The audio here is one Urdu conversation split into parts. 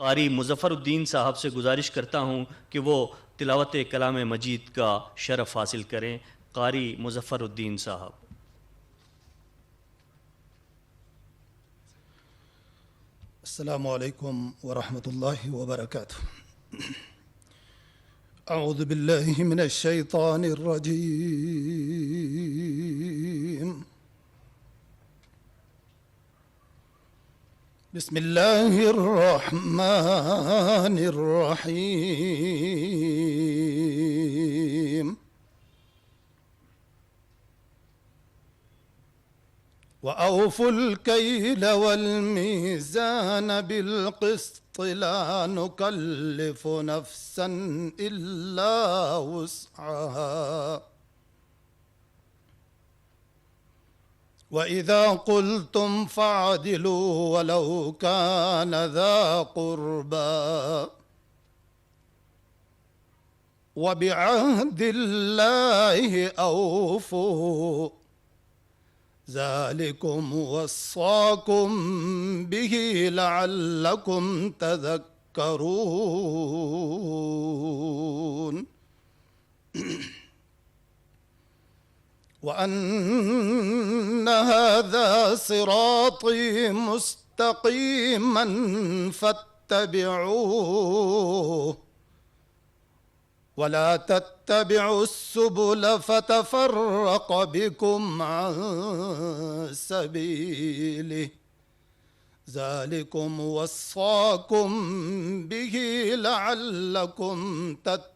قاری مظفر الدین صاحب سے گزارش کرتا ہوں کہ وہ تلاوت کلام مجید کا شرف حاصل کریں۔ قاری مظفر الدین صاحب۔ السلام علیکم ورحمۃ اللہ وبرکاتہ۔ اعوذ باللہ من الشیطان الرجیم، بسم اللہ الرحمن الرحیم۔ وَأَوْفُوا الْكَيْلَ وَالْمِيزَانَ بِالْقِسْطِ لَا نُكَلِّفُ نَفْسًا إِلَّا وُسْعَهَا وَإِذَا قُلْتُمْ فَاعْدِلُوا وَلَوْ كَانَ ذَا قُرْبَى وَبِعَهْدِ اللَّهِ أَوْفُوا ذَلِكُمْ وَصَّاكُمْ بِهِ لَعَلَّكُمْ تَذَكَّرُونَ وَأَنَّ هَذَا صِرَاطِي مُسْتَقِيمًا فَاتَّبِعُوهُ وَلَا تَتَّبِعُوا السُّبُلَ فَتَفَرَّقَ بِكُمْ عَنْ سَبِيلِهِ ذَلِكُمْ وَصَّاكُمْ بِهِ لَعَلَّكُمْ تَتَّقُونَ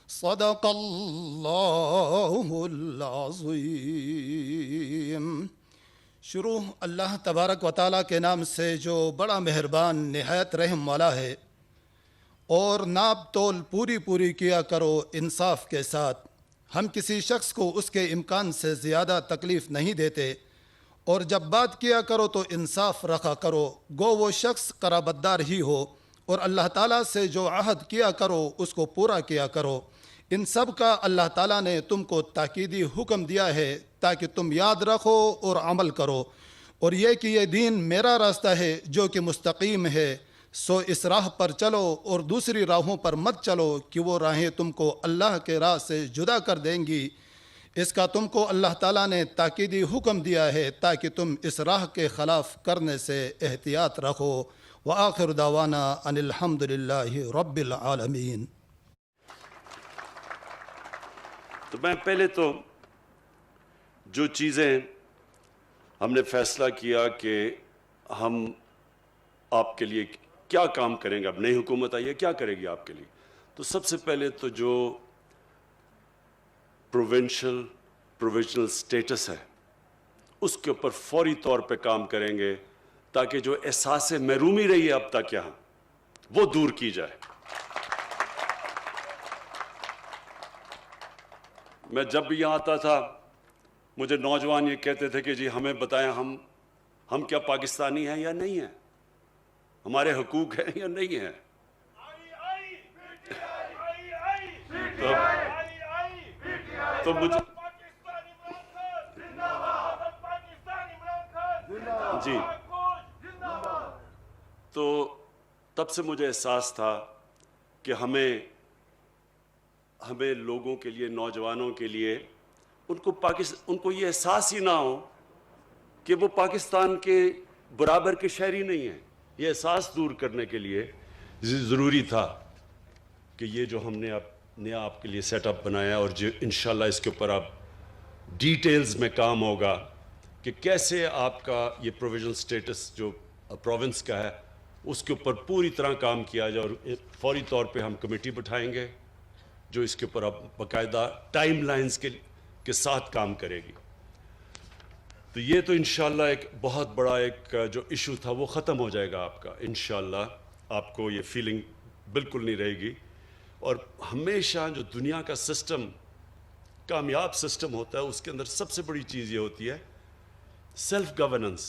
صدق اللہ العظیم۔ شروع اللہ تبارک و تعالیٰ کے نام سے جو بڑا مہربان نہایت رحم والا ہے، اور ناپ تول پوری کیا کرو انصاف کے ساتھ۔ ہم کسی شخص کو اس کے امکان سے زیادہ تکلیف نہیں دیتے، اور جب بات کیا کرو تو انصاف رکھا کرو، گو وہ شخص قرابت دار ہی ہو، اور اللہ تعالیٰ سے جو عہد کیا کرو اس کو پورا کیا کرو۔ ان سب کا اللہ تعالیٰ نے تم کو تاکیدی حکم دیا ہے تاکہ تم یاد رکھو اور عمل کرو، اور یہ کہ یہ دین میرا راستہ ہے جو کہ مستقیم ہے، سو اس راہ پر چلو اور دوسری راہوں پر مت چلو کہ وہ راہیں تم کو اللہ کے راہ سے جدا کر دیں گی۔ اس کا تم کو اللہ تعالیٰ نے تاکیدی حکم دیا ہے تاکہ تم اس راہ کے خلاف کرنے سے احتیاط رکھو۔ وآخر دعوانا ان الحمد للہ رب العالمین۔ تو میں پہلے تو جو چیزیں ہم نے فیصلہ کیا کہ ہم آپ کے لیے کیا کام کریں گے، اب نئی حکومت آئی ہے، کیا کرے گی آپ کے لیے، تو سب سے پہلے تو جو پروونشنل سٹیٹس ہے اس کے اوپر فوری طور پہ کام کریں گے تاکہ جو احساس محرومی رہی ہے اب تک یہاں وہ دور کی جائے۔ میں جب بھی یہاں آتا تھا مجھے نوجوان یہ کہتے تھے کہ جی ہمیں بتائیں ہم کیا پاکستانی ہیں یا نہیں ہیں، ہمارے حقوق ہیں یا نہیں ہیں۔ تو مجھے جی تو تب سے مجھے احساس تھا کہ ہمیں لوگوں کے لیے، نوجوانوں کے لیے ان کو یہ احساس ہی نہ ہو کہ وہ پاکستان کے برابر کے شہری نہیں ہیں۔ یہ احساس دور کرنے کے لیے ضروری تھا کہ یہ جو ہم نے اب نیا آپ کے لیے سیٹ اپ بنایا، اور جو انشاءاللہ اس کے اوپر اب ڈیٹیلز میں کام ہوگا کہ کیسے آپ کا یہ پروویژنل سٹیٹس جو پروونس کا ہے اس کے اوپر پوری طرح کام کیا جائے، اور فوری طور پہ ہم کمیٹی بٹھائیں گے جو اس کے اوپر اب باقاعدہ ٹائم لائنز کے ساتھ کام کرے گی۔ تو یہ تو انشاءاللہ ایک بہت بڑا ایک جو ایشو تھا وہ ختم ہو جائے گا آپ کا انشاءاللہ، آپ کو یہ فیلنگ بالکل نہیں رہے گی۔ اور ہمیشہ جو دنیا کا سسٹم کامیاب سسٹم ہوتا ہے اس کے اندر سب سے بڑی چیز یہ ہوتی ہے سیلف گورننس۔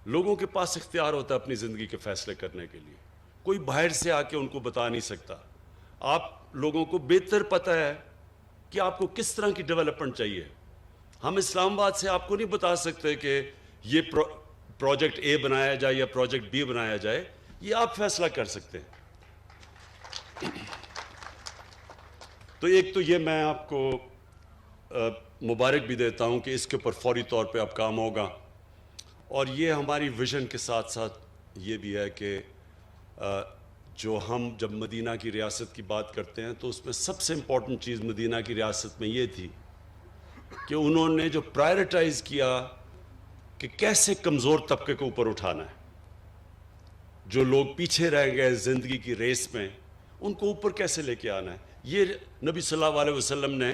لوگوں کے پاس اختیار ہوتا ہے اپنی زندگی کے فیصلے کرنے کے لیے، کوئی باہر سے آ کے ان کو بتا نہیں سکتا۔ آپ لوگوں کو بہتر پتہ ہے کہ آپ کو کس طرح کی ڈیولپمنٹ چاہیے، ہم اسلام آباد سے آپ کو نہیں بتا سکتے کہ یہ پروجیکٹ اے بنایا جائے یا پروجیکٹ بی بنایا جائے، یہ آپ فیصلہ کر سکتے ہیں۔ تو ایک تو یہ میں آپ کو مبارک بھی دیتا ہوں کہ اس کے اوپر فوری طور پہ اب کام ہوگا، اور یہ ہماری ویژن کے ساتھ ساتھ یہ بھی ہے کہ جو ہم جب مدینہ کی ریاست کی بات کرتے ہیں تو اس میں سب سے امپورٹنٹ چیز مدینہ کی ریاست میں یہ تھی کہ انہوں نے جو پرائرٹائز کیا کہ کیسے کمزور طبقے کو اوپر اٹھانا ہے، جو لوگ پیچھے رہ گئے زندگی کی ریس میں ان کو اوپر کیسے لے کے آنا ہے۔ یہ نبی صلی اللہ علیہ وسلم نے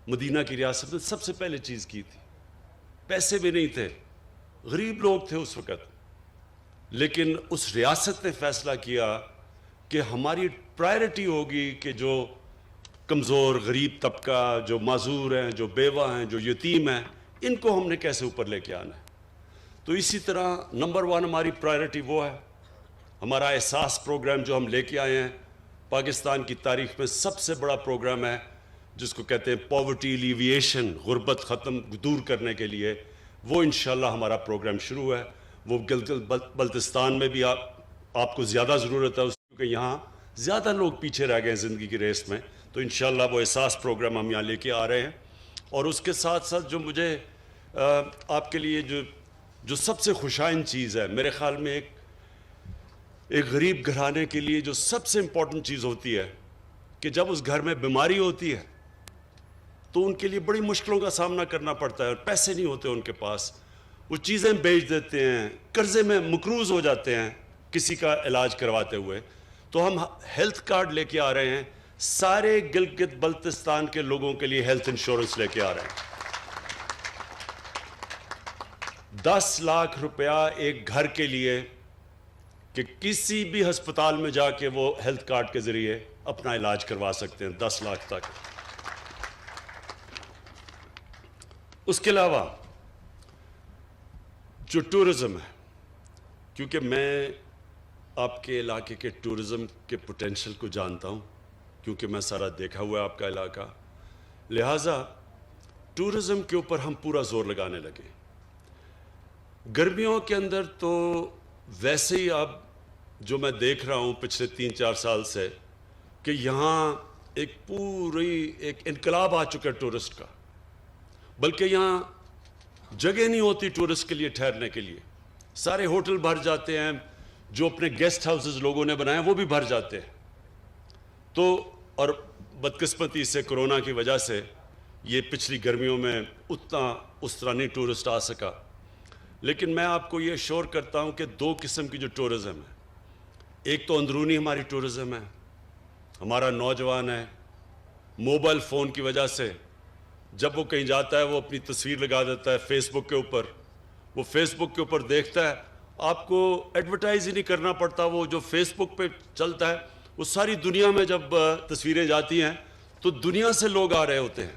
مدینہ کی ریاست میں سب سے پہلے چیز کی تھی۔ پیسے بھی نہیں تھے، غریب لوگ تھے اس وقت، لیکن اس ریاست نے فیصلہ کیا کہ ہماری پرائرٹی ہوگی کہ جو کمزور غریب طبقہ، جو معذور ہیں، جو بیوہ ہیں، جو یتیم ہیں، ان کو ہم نے کیسے اوپر لے کے آنا ہے۔ تو اسی طرح نمبر 1 ہماری پرائرٹی وہ ہے۔ ہمارا احساس پروگرام جو ہم لے کے آئے ہیں، پاکستان کی تاریخ میں سب سے بڑا پروگرام ہے، جس کو کہتے ہیں پاورٹی ایلیویشن، غربت ختم دور کرنے کے لیے، وہ انشاءاللہ ہمارا پروگرام شروع ہے۔ وہ گلگت بلتستان میں بھی آپ کو زیادہ ضرورت ہے اس کی، کیونکہ یہاں زیادہ لوگ پیچھے رہ گئے ہیں زندگی کی ریس میں، تو انشاءاللہ وہ احساس پروگرام ہم یہاں لے کے آ رہے ہیں۔ اور اس کے ساتھ ساتھ جو مجھے آپ کے لیے جو سب سے خوشائن چیز ہے، میرے خیال میں ایک غریب گھرانے کے لیے جو سب سے امپورٹنٹ چیز ہوتی ہے کہ جب اس گھر میں بیماری ہوتی ہے تو ان کے لیے بڑی مشکلوں کا سامنا کرنا پڑتا ہے، اور پیسے نہیں ہوتے ان کے پاس، وہ چیزیں بیچ دیتے ہیں، قرضے میں مقروض ہو جاتے ہیں کسی کا علاج کرواتے ہوئے۔ تو ہم ہیلتھ کارڈ لے کے آ رہے ہیں، سارے گلگت بلتستان کے لوگوں کے لیے ہیلتھ انشورنس لے کے آ رہے ہیں۔ 10 لاکھ روپیہ ایک گھر کے لیے کہ کسی بھی ہسپتال میں جا کے وہ ہیلتھ کارڈ کے ذریعے اپنا علاج کروا سکتے ہیں، 10 لاکھ تک۔ اس کے علاوہ جو ٹورزم ہے، کیونکہ میں آپ کے علاقے کے ٹورزم کے پوٹینشل کو جانتا ہوں، کیونکہ میں سارا دیکھا ہوا ہے آپ کا علاقہ، لہٰذا ٹورزم کے اوپر ہم پورا زور لگانے لگے۔ گرمیوں کے اندر تو ویسے ہی اب جو میں دیکھ رہا ہوں پچھلے 3-4 سال سے کہ یہاں ایک انقلاب آ چکا ہے ٹورسٹ کا، بلکہ یہاں جگہ نہیں ہوتی ٹورسٹ کے لیے ٹھہرنے کے لیے، سارے ہوٹل بھر جاتے ہیں، جو اپنے گیسٹ ہاؤسز لوگوں نے بنائے وہ بھی بھر جاتے ہیں۔ تو اور بدقسمتی سے کرونا کی وجہ سے یہ پچھلی گرمیوں میں اتنا اس طرح نہیں ٹورسٹ آ سکا، لیکن میں آپ کو یہ شور کرتا ہوں کہ 2 قسم کی جو ٹورزم ہے، ایک تو اندرونی ہماری ٹورزم ہے، ہمارا نوجوان ہے موبائل فون کی وجہ سے جب وہ کہیں جاتا ہے وہ اپنی تصویر لگا دیتا ہے فیس بک کے اوپر، وہ فیس بک کے اوپر دیکھتا ہے، آپ کو ایڈورٹائز ہی نہیں کرنا پڑتا، وہ جو فیس بک پہ چلتا ہے وہ ساری دنیا میں جب تصویریں جاتی ہیں تو دنیا سے لوگ آ رہے ہوتے ہیں۔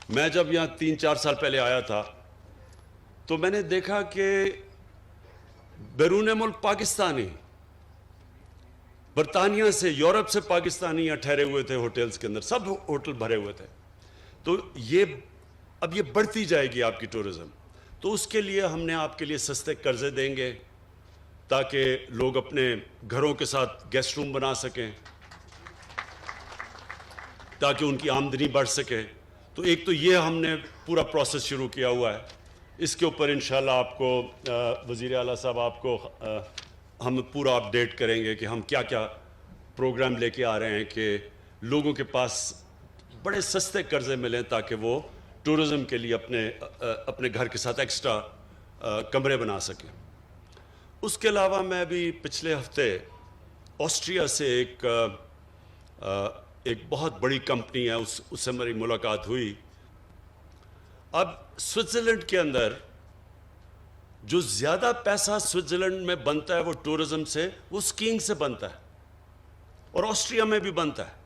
میں جب یہاں 3-4 سال پہلے آیا تھا تو میں نے دیکھا کہ بیرون ملک پاکستانی، برطانیہ سے، یورپ سے پاکستانی یہاں ٹھہرے ہوئے تھے ہوٹلز کے اندر، سب ہوٹل بھرے ہوئے تھے۔ تو اب یہ بڑھتی جائے گی آپ کی ٹورزم، تو اس کے لیے ہم نے آپ کے لیے سستے قرضے دیں گے تاکہ لوگ اپنے گھروں کے ساتھ گیسٹ روم بنا سکیں، تاکہ ان کی آمدنی بڑھ سکے۔ تو ایک تو یہ ہم نے پورا پروسیس شروع کیا ہوا ہے، اس کے اوپر انشاءاللہ آپ کو وزیر اعلیٰ صاحب آپ کو ہم پورا اپڈیٹ کریں گے کہ ہم کیا کیا پروگرام لے کے آ رہے ہیں کہ لوگوں کے پاس بڑے سستے قرضے ملیں تاکہ وہ ٹورزم کے لیے اپنے گھر کے ساتھ ایکسٹرا کمرے بنا سکیں۔ اس کے علاوہ میں بھی پچھلے ہفتے آسٹریا سے ایک بہت بڑی کمپنی ہے، اس سے میری ملاقات ہوئی۔ اب سوئٹزرلینڈ کے اندر جو زیادہ پیسہ سوئٹزرلینڈ میں بنتا ہے وہ ٹورزم سے، وہ سکینگ سے بنتا ہے، اور آسٹریا میں بھی بنتا ہے۔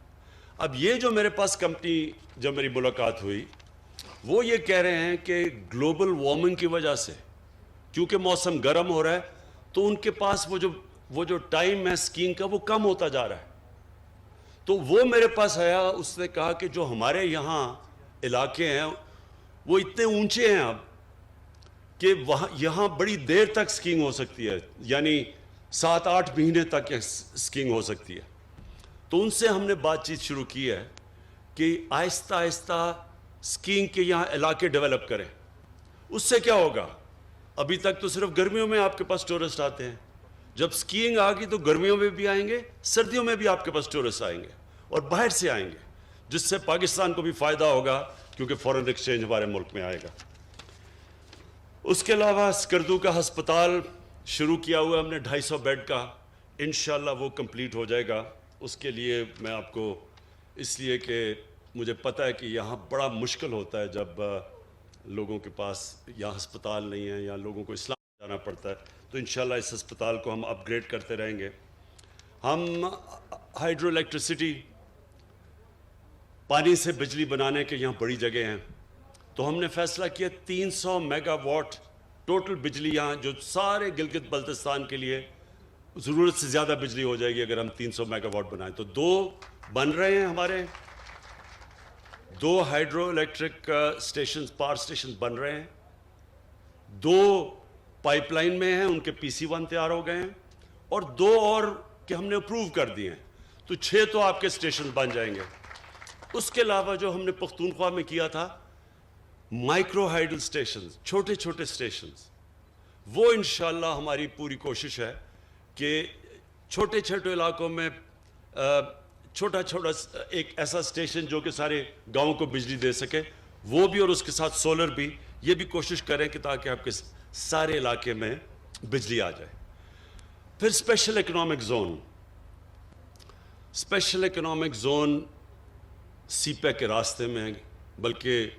اب یہ جو میرے پاس کمپنی جب میری ملاقات ہوئی، وہ یہ کہہ رہے ہیں کہ گلوبل وارمنگ کی وجہ سے کیونکہ موسم گرم ہو رہا ہے تو ان کے پاس وہ جو ٹائم ہے سکینگ کا وہ کم ہوتا جا رہا ہے۔ تو وہ میرے پاس آیا، اس نے کہا کہ جو ہمارے یہاں علاقے ہیں وہ اتنے اونچے ہیں اب کہ وہاں یہاں بڑی دیر تک سکینگ ہو سکتی ہے، یعنی 7-8 مہینے تک سکینگ ہو سکتی ہے. تو ان سے ہم نے بات چیت شروع کی ہے کہ آہستہ آہستہ سکینگ کے یہاں علاقے ڈیولپ کریں. اس سے کیا ہوگا؟ ابھی تک تو صرف گرمیوں میں آپ کے پاس ٹورسٹ آتے ہیں. جب سکینگ آ گئی تو گرمیوں میں بھی آئیں گے، سردیوں میں بھی آپ کے پاس ٹورسٹ آئیں گے اور باہر سے آئیں گے، جس سے پاکستان کو بھی فائدہ ہوگا کیونکہ فورن ایکسچینج ہمارے ملک میں آئے گا. اس کے علاوہ سکردو کا ہسپتال شروع کیا ہوا ہم نے 250 بیڈ کا، انشاءاللہ وہ کمپلیٹ ہو جائے گا. اس کے لیے میں آپ کو اس لیے کہ مجھے پتہ ہے کہ یہاں بڑا مشکل ہوتا ہے جب لوگوں کے پاس یہاں ہسپتال نہیں ہے یا لوگوں کو اسلام جانا پڑتا ہے، تو انشاءاللہ اس ہسپتال کو ہم اپ گریڈ کرتے رہیں گے. ہم ہائیڈرو الیکٹریسٹی، پانی سے بجلی بنانے کے یہاں بڑی جگہ ہیں، تو ہم نے فیصلہ کیا 300 میگا واٹ ٹوٹل بجلی یہاں، جو سارے گلگت بلتستان کے لیے ضرورت سے زیادہ بجلی ہو جائے گی اگر ہم 300 میگا واٹ بنائیں. تو 2 بن رہے ہیں، ہمارے 2 hydro electric stations, power stations بن رہے ہیں، 2 پائپ لائن میں ہیں، ان کے PC1 تیار ہو گئے ہیں، اور 2 اور کہ ہم نے اپروو کر دیے ہیں. تو 6 تو آپ کے اسٹیشن بن جائیں گے. اس کے علاوہ جو ہم نے پختونخوا میں کیا تھا مائکرو ہائیڈل اسٹیشنز، چھوٹے چھوٹے اسٹیشنز، وہ انشاءاللہ ہماری پوری کوشش ہے کہ چھوٹے چھوٹے علاقوں میں چھوٹا چھوٹا ایک ایسا اسٹیشن جو کہ سارے گاؤں کو بجلی دے سکے، وہ بھی، اور اس کے ساتھ سولر بھی، یہ بھی کوشش کریں کہ تاکہ آپ کے سارے علاقے میں بجلی آ جائے. پھر special economic zone, special economic zone CPEC کے راستے میں ہے، بلکہ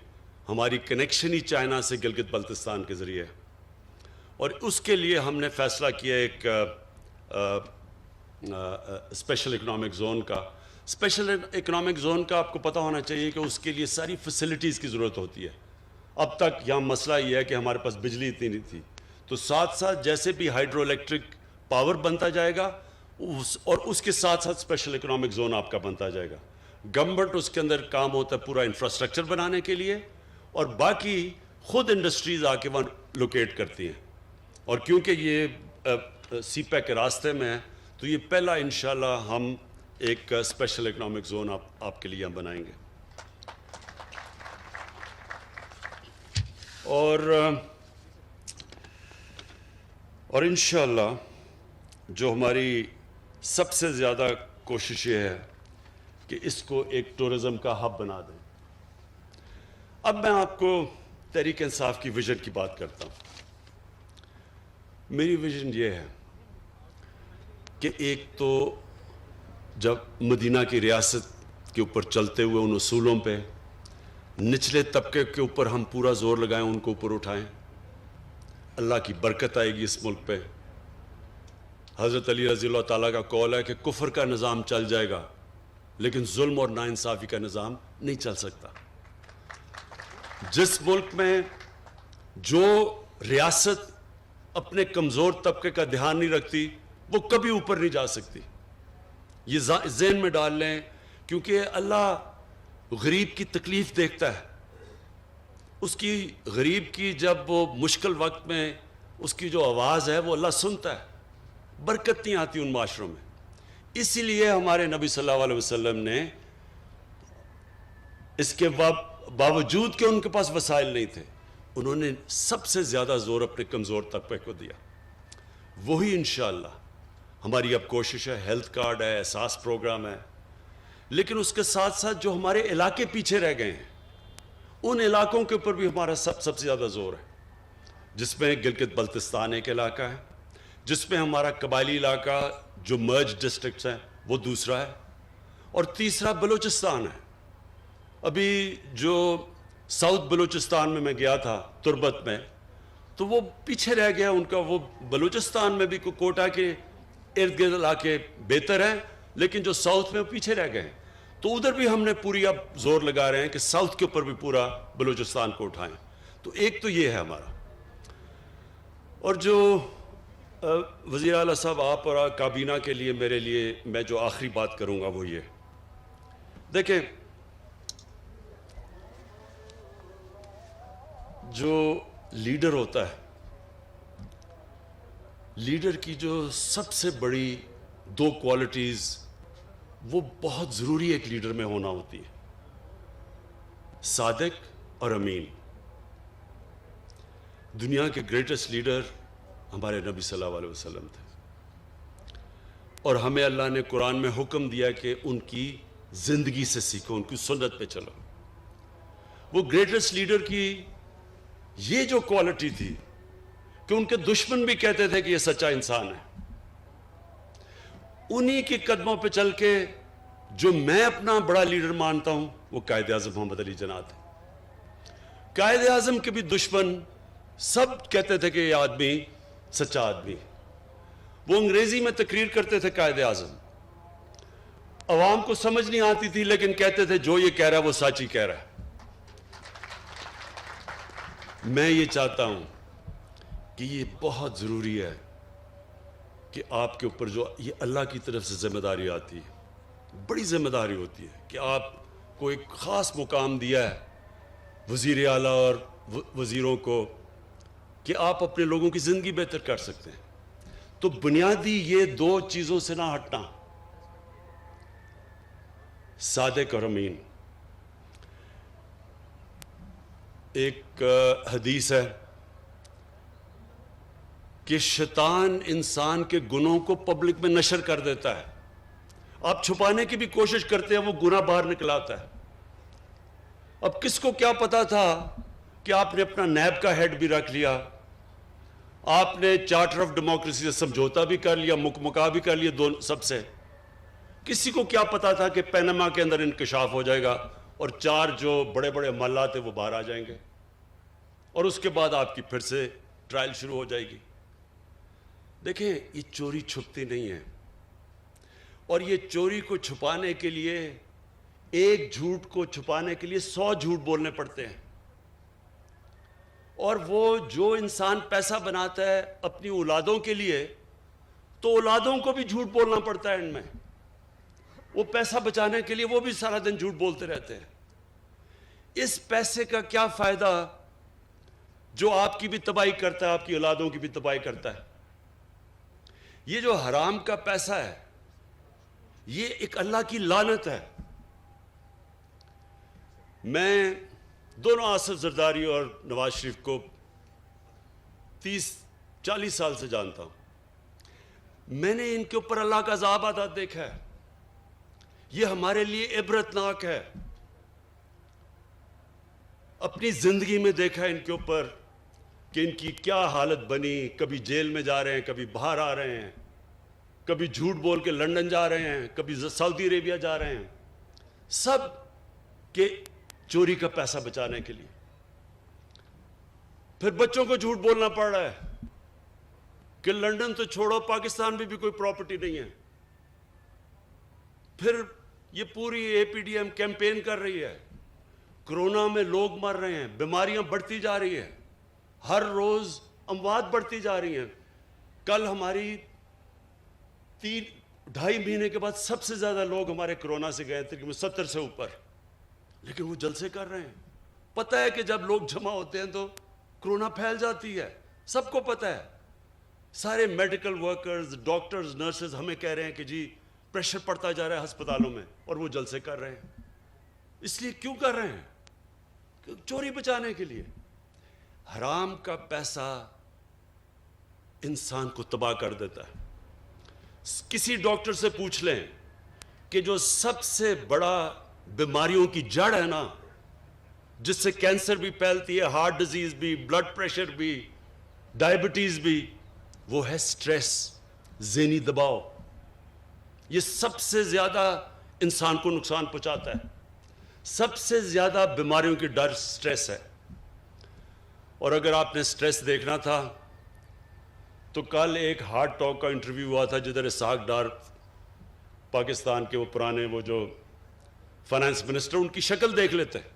ہماری کنیکشن ہی چائنا سے گلگت بلتستان کے ذریعے ہے. اور اس کے لیے ہم نے فیصلہ کیا ایک اسپیشل اکنامک زون کا. اسپیشل اکنامک زون کا آپ کو پتہ ہونا چاہیے کہ اس کے لیے ساری فیسلٹیز کی ضرورت ہوتی ہے. اب تک یہاں مسئلہ یہ ہے کہ ہمارے پاس بجلی اتنی نہیں تھی، تو ساتھ ساتھ جیسے بھی ہائیڈرو الیکٹرک پاور بنتا جائے گا اور اس کے ساتھ ساتھ اسپیشل اکنامک زون آپ کا بنتا جائے گا. گورنمنٹ اس کے اندر کام ہوتا ہے پورا انفراسٹرکچر بنانے کے لیے، اور باقی خود انڈسٹریز آ کے وہاں لوکیٹ کرتی ہیں. اور کیونکہ یہ CPEC کے راستے میں ہے تو یہ پہلا انشاءاللہ ہم ایک اسپیشل اکنامک زون آپ کے لیے ہم بنائیں گے. اور انشاءاللہ جو ہماری سب سے زیادہ کوشش یہ ہے کہ اس کو ایک ٹورزم کا ہب بنا دیں. اب میں آپ کو تحریک انصاف کی ویژن کی بات کرتا ہوں. میری ویژن یہ ہے کہ ایک تو جب مدینہ کی ریاست کے اوپر چلتے ہوئے ان اصولوں پہ نچلے طبقے کے اوپر ہم پورا زور لگائیں، ان کو اوپر اٹھائیں. اللہ کی برکت آئے گی اس ملک پہ. حضرت علی رضی اللہ تعالیٰ کا قول ہے کہ کفر کا نظام چل جائے گا لیکن ظلم اور ناانصافی کا نظام نہیں چل سکتا. جس ملک میں جو ریاست اپنے کمزور طبقے کا دھیان نہیں رکھتی وہ کبھی اوپر نہیں جا سکتی. یہ ذہن میں ڈال لیں، کیونکہ اللہ غریب کی تکلیف دیکھتا ہے. اس کی غریب کی جب وہ مشکل وقت میں اس کی جو آواز ہے وہ اللہ سنتا ہے. برکت نہیں آتی ان معاشروں میں. اسی لیے ہمارے نبی صلی اللہ علیہ وسلم نے اس کے باوجود کہ ان کے پاس وسائل نہیں تھے، انہوں نے سب سے زیادہ زور اپنے کمزور طبقے کو دیا. وہی انشاءاللہ ہماری اب کوشش ہے. ہیلتھ کارڈ ہے، احساس پروگرام ہے، لیکن اس کے ساتھ ساتھ جو ہمارے علاقے پیچھے رہ گئے ہیں ان علاقوں کے اوپر بھی ہمارا سب سے زیادہ زور ہے، جس میں گلگت بلتستان ایک علاقہ ہے، جس میں ہمارا قبائلی علاقہ جو مرج ڈسٹرکٹس ہیں وہ دوسرا ہے، اور تیسرا بلوچستان ہے. ابھی جو ساؤتھ بلوچستان میں گیا تھا تربت میں، تو وہ پیچھے رہ گیا ان کا. وہ بلوچستان میں بھی کوٹا کے ارد گرد علاقے بہتر ہیں، لیکن جو ساؤتھ میں وہ پیچھے رہ گئے ہیں. تو ادھر بھی ہم نے پوری اب زور لگا رہے ہیں کہ ساؤتھ کے اوپر بھی پورا بلوچستان کو اٹھائیں. تو ایک تو یہ ہے ہمارا. اور جو وزیر اعلیٰ صاحب آپ اور کابینہ کے لیے میرے لیے میں جو آخری بات کروں گا وہ یہ دیکھیں، جو لیڈر ہوتا ہے، لیڈر کی جو سب سے بڑی دو کوالٹیز وہ بہت ضروری ایک لیڈر میں ہونا ہوتی ہے، صادق اور امین۔ دنیا کے گریٹسٹ لیڈر ہمارے نبی صلی اللہ علیہ وسلم تھے، اور ہمیں اللہ نے قرآن میں حکم دیا کہ ان کی زندگی سے سیکھو، ان کی سنت پہ چلو۔ وہ گریٹسٹ لیڈر کی یہ جو کوالٹی تھی کہ ان کے دشمن بھی کہتے تھے کہ یہ سچا انسان ہے، انہی کے قدموں پہ چل کے جو میں اپنا بڑا لیڈر مانتا ہوں وہ قائد اعظم محمد علی جناح ہے۔ قائد اعظم کے بھی دشمن سب کہتے تھے کہ یہ آدمی سچا آدمی۔ وہ انگریزی میں تقریر کرتے تھے قائد اعظم، عوام کو سمجھ نہیں آتی تھی، لیکن کہتے تھے جو یہ کہہ رہا ہے وہ سچ ہی کہہ رہا ہے۔ میں یہ چاہتا ہوں کہ یہ بہت ضروری ہے کہ آپ کے اوپر جو یہ اللہ کی طرف سے ذمہ داری آتی ہے، بڑی ذمہ داری ہوتی ہے کہ آپ کو ایک خاص مقام دیا ہے وزیر اعلیٰ اور وزیروں کو کہ آپ اپنے لوگوں کی زندگی بہتر کر سکتے ہیں، تو بنیادی یہ دو چیزوں سے نہ ہٹنا، صادق اور امین۔ ایک حدیث ہے کہ شیطان انسان کے گناہوں کو پبلک میں نشر کر دیتا ہے، آپ چھپانے کی بھی کوشش کرتے ہیں، وہ گناہ باہر نکل آتا ہے۔ اب کس کو کیا پتا تھا کہ آپ نے اپنا نیب کا ہیڈ بھی رکھ لیا، آپ نے چارٹر آف ڈیموکریسی سے سمجھوتا بھی کر لیا، مکا بھی کر لیا دونوں سب سے۔ کسی کو کیا پتا تھا کہ پیناما کے اندر انکشاف ہو جائے گا اور 4 جو بڑے بڑے معاملات ہیں وہ باہر آ جائیں گے، اور اس کے بعد آپ کی پھر سے ٹرائل شروع ہو جائے گی۔ دیکھیں، یہ چوری چھپتی نہیں ہے، اور یہ چوری کو چھپانے کے لیے، ایک جھوٹ کو چھپانے کے لیے 100 جھوٹ بولنے پڑتے ہیں، اور وہ جو انسان پیسہ بناتا ہے اپنی اولادوں کے لیے، تو اولادوں کو بھی جھوٹ بولنا پڑتا ہے۔ ان میں وہ پیسہ بچانے کے لیے وہ بھی سارا دن جھوٹ بولتے رہتے ہیں۔ اس پیسے کا کیا فائدہ جو آپ کی بھی تباہی کرتا ہے، آپ کی اولادوں کی بھی تباہی کرتا ہے؟ یہ جو حرام کا پیسہ ہے یہ ایک اللہ کی لعنت ہے۔ میں دونوں آصف زرداری اور نواز شریف کو 30-40 سال سے جانتا ہوں، میں نے ان کے اوپر اللہ کا عذاب آتا دیکھا ہے۔ یہ ہمارے لیے عبرتناک ہے۔ اپنی زندگی میں دیکھا ہے ان کے اوپر کہ ان کی کیا حالت بنی، کبھی جیل میں جا رہے ہیں، کبھی باہر آ رہے ہیں، کبھی جھوٹ بول کے لندن جا رہے ہیں، کبھی سعودی عربیہ جا رہے ہیں، سب کے چوری کا پیسہ بچانے کے لیے۔ پھر بچوں کو جھوٹ بولنا پڑ رہا ہے کہ لندن تو چھوڑو، پاکستان میں بھی کوئی پراپرٹی نہیں ہے۔ پھر یہ پوری اے پی ڈی ایم کیمپین کر رہی ہے، کرونا میں لوگ مر رہے ہیں، بیماریاں بڑھتی جا رہی ہیں، ہر روز اموات بڑھتی جا رہی ہیں۔ کل ہماری 3-2.5 مہینے کے بعد سب سے زیادہ لوگ ہمارے کرونا سے گئے تھے، 70 سے اوپر، لیکن وہ جلسے کر رہے ہیں۔ پتہ ہے کہ جب لوگ جمع ہوتے ہیں تو کرونا پھیل جاتی ہے، سب کو پتہ ہے۔ سارے میڈیکل ورکرز، ڈاکٹرز، نرسز ہمیں کہہ رہے ہیں کہ جی پریشر پڑتا جا رہا ہے ہسپتالوں میں، اور وہ جلسے کر رہے ہیں۔ اس لیے کیوں کر رہے ہیں؟ چوری بچانے کے لیے۔ حرام کا پیسہ انسان کو تباہ کر دیتا ہے۔ کسی ڈاکٹر سے پوچھ لیں کہ جو سب سے بڑا بیماریوں کی جڑ ہے نا، جس سے کینسر بھی پھیلتی ہے، ہارٹ ڈیزیز بھی، بلڈ پریشر بھی، ڈائبٹیز بھی، وہ ہے سٹریس، ذہنی دباؤ۔ یہ سب سے زیادہ انسان کو نقصان پہنچاتا ہے۔ سب سے زیادہ بیماریوں کی ڈر سٹریس ہے۔ اور اگر آپ نے سٹریس دیکھنا تھا تو کل ایک ہارٹ ٹاک کا انٹرویو ہوا تھا جدھر اسحاق ڈار، پاکستان کے وہ پرانے وہ جو فائنانس منسٹر، ان کی شکل دیکھ لیتے ہیں۔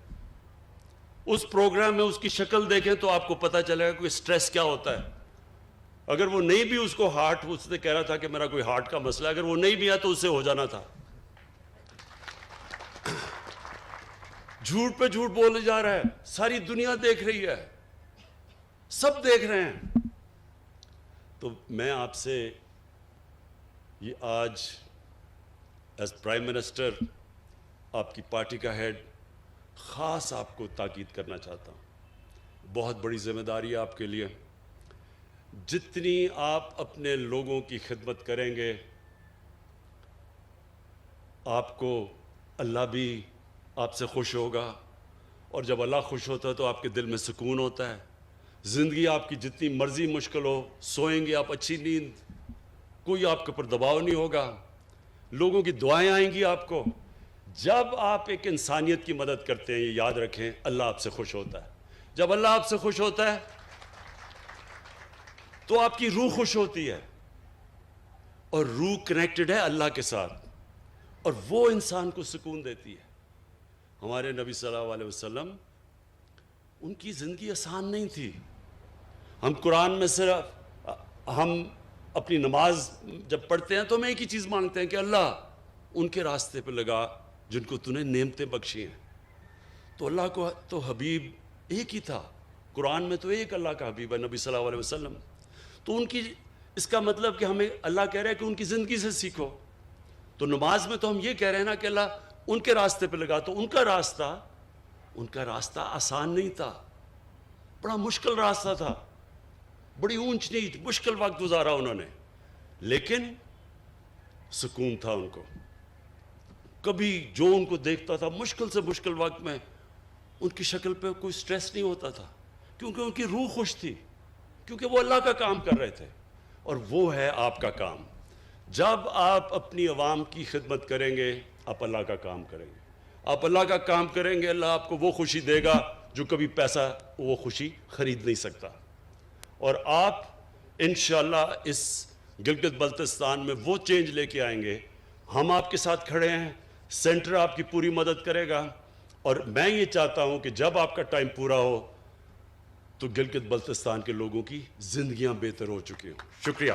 اس پروگرام میں اس کی شکل دیکھیں تو آپ کو پتہ چلے گا کہ سٹریس کیا ہوتا ہے۔ اگر وہ نہیں بھی اس کو ہارٹ، اس نے کہہ رہا تھا کہ میرا کوئی ہارٹ کا مسئلہ ہے، اگر وہ نہیں بھی آیا تو اس سے ہو جانا تھا۔ جھوٹ پہ جھوٹ بولے جا رہا ہے، ساری دنیا دیکھ رہی ہے۔ سب دیکھ رہے ہیں. تو میں آپ سے یہ آج ایز پرائم منسٹر، آپ کی پارٹی کا ہیڈ، خاص آپ کو تاکید کرنا چاہتا ہوں. بہت بڑی ذمہ داری ہے آپ کے لیے. جتنی آپ اپنے لوگوں کی خدمت کریں گے، آپ کو اللہ بھی آپ سے خوش ہوگا، اور جب اللہ خوش ہوتا ہے تو آپ کے دل میں سکون ہوتا ہے. زندگی آپ کی جتنی مرضی مشکل ہو، سوئیں گے آپ اچھی نیند، کوئی آپ کے اوپر دباؤ نہیں ہوگا، لوگوں کی دعائیں آئیں گی آپ کو. جب آپ ایک انسانیت کی مدد کرتے ہیں، یہ یاد رکھیں، اللہ آپ سے خوش ہوتا ہے. جب اللہ آپ سے خوش ہوتا ہے تو آپ کی روح خوش ہوتی ہے، اور روح کنیکٹڈ ہے اللہ کے ساتھ، اور وہ انسان کو سکون دیتی ہے. ہمارے نبی صلی اللہ علیہ وسلم، ان کی زندگی آسان نہیں تھی. ہم قرآن میں صرف ہم اپنی نماز جب پڑھتے ہیں تو ہم ایک ہی چیز مانگتے ہیں کہ اللہ ان کے راستے پہ لگا جن کو تو نے نعمتیں بخشی ہیں. تو اللہ کو تو حبیب ایک ہی تھا، قرآن میں تو ایک اللہ کا حبیب ہے نبی صلی اللہ علیہ وسلم. تو ان کی، اس کا مطلب کہ ہمیں اللہ کہہ رہا ہے کہ ان کی زندگی سے سیکھو. تو نماز میں تو ہم یہ کہہ رہے ہیں نا کہ اللہ ان کے راستے پہ لگا. تو ان کا راستہ آسان نہیں تھا، بڑا مشکل راستہ تھا، بڑی اونچ نیچ مشکل وقت گزارا انہوں نے، لیکن سکون تھا ان کو. کبھی جو ان کو دیکھتا تھا مشکل سے مشکل وقت میں، ان کی شکل پہ کوئی سٹریس نہیں ہوتا تھا، کیونکہ ان کی روح خوش تھی، کیونکہ وہ اللہ کا کام کر رہے تھے. اور وہ ہے آپ کا کام. جب آپ اپنی عوام کی خدمت کریں گے، آپ اللہ کا کام کریں گے. آپ اللہ کا کام کریں گے، اللہ آپ کو وہ خوشی دے گا جو کبھی پیسہ وہ خوشی خرید نہیں سکتا. اور آپ انشاءاللہ اس گلگت بلتستان میں وہ چینج لے کے آئیں گے. ہم آپ کے ساتھ کھڑے ہیں، سینٹر آپ کی پوری مدد کرے گا. اور میں یہ چاہتا ہوں کہ جب آپ کا ٹائم پورا ہو تو گلگت بلتستان کے لوگوں کی زندگیاں بہتر ہو چکی ہوں. شکریہ.